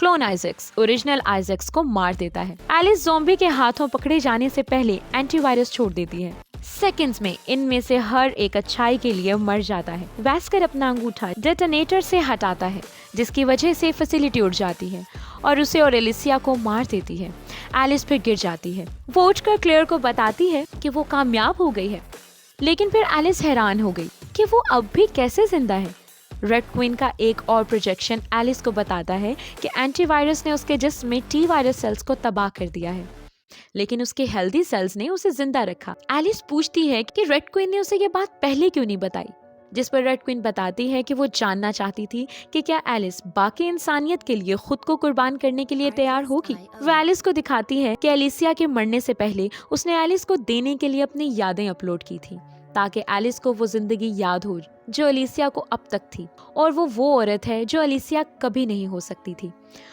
Clone Isaac's original Isaac's को मार देता है। एलिस ज़ॉम्बी के हाथों पकड़े जाने से पहले एंटीवायरस छोड़ देती है। सेकंड्स में इनमें से हर एक अच्छाई के लिए मर जाता है। वैस्कर अपना अंगूठा डेटोनेटर से हटाता है, जिसकी वजह से फैसिलिटी उड़ जाती है और उसे और एलिसिया को मार देती है। एलिस फिर गिर जाती है। वो उठकर क्लेयर को बताती है कि वो कामयाब हो गई है, लेकिन फिर एलिस हैरान हो गई कि वो अब भी कैसे जिंदा है। रेड क्वीन का एक और प्रोजेक्शन एलिस को बताता है कि एंटीवायरस ने उसके जिस्म में टी वायरस सेल्स को तबाह कर दिया है, लेकिन उसके हेल्दी सेल्स ने उसे जिंदा रखा। एलिस पूछती है कि रेड क्वीन ने उसे ये बात पहले क्यों नहीं बताई, जिस पर रेड क्वीन बताती है कि वो जानना चाहती थी कि क्या एलिस बाकी इंसानियत के लिए खुद को कुर्बान करने के लिए तैयार होगी। वो एलिस को दिखाती है कि एलिसिया के मरने से पहले उसने एलिस को देने के लिए अपनी यादें अपलोड की थी, ताकि एलिस को वो जिंदगी याद हो जो एलिसिया को अब तक थी, और वो औरत है जो एलिसिया कभी नहीं हो सकती थी।